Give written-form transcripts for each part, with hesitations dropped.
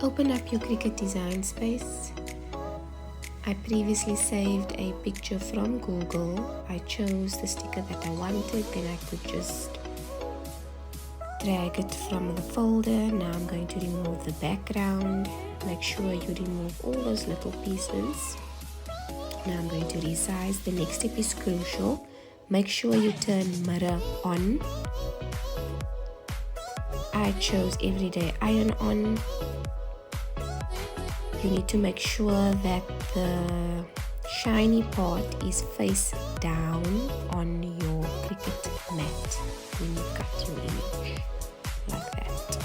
Open up your Cricut design space. I previously saved a picture from Google. I chose the sticker that I wanted, then I could just drag it from the folder. Now I'm going to remove the background. Make sure you remove all those little pieces. Now I'm going to resize. The next step is crucial. Make sure you turn mirror on. I chose everyday iron on. You need to make sure that the shiny part is face down on your Cricut mat when you cut your image, like that.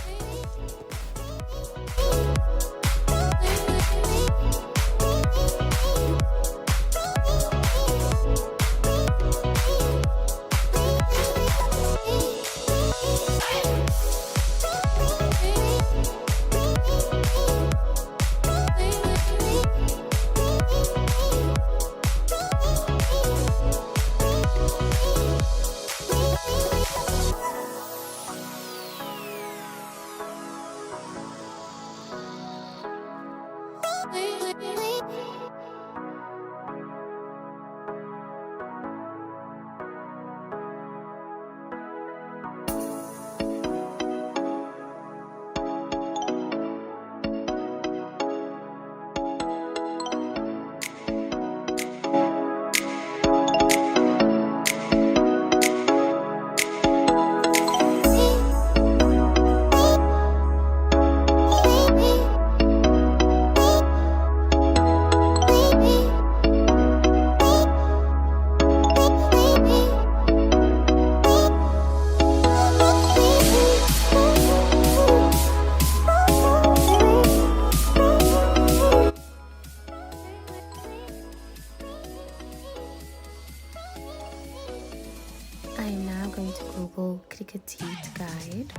I am now going to Google Cricut heat guide.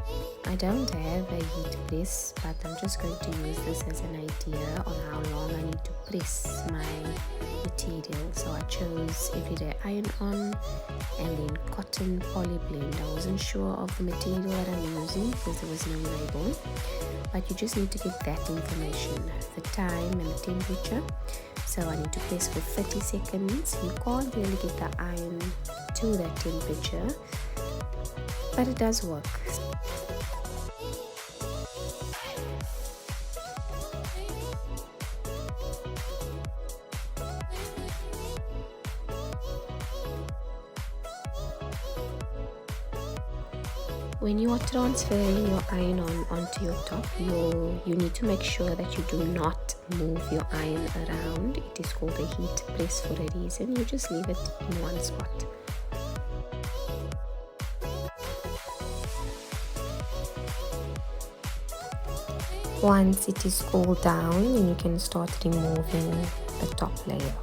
I don't have a heat press, but I'm just going to use this as an idea on how long I need to press my material. So I chose everyday iron on and then cotton poly blend. I wasn't sure of the material that I'm using because there was no label, but you just need to get that information, the time and the temperature. So I need to press for 30 seconds. You can't really get the iron to that temperature, but it does work. When you are transferring your iron onto your top, you need to make sure that you do not move your iron around. It is called a heat press for a reason. You just leave it in one spot. Once it is cooled down, then you can start removing the top layer.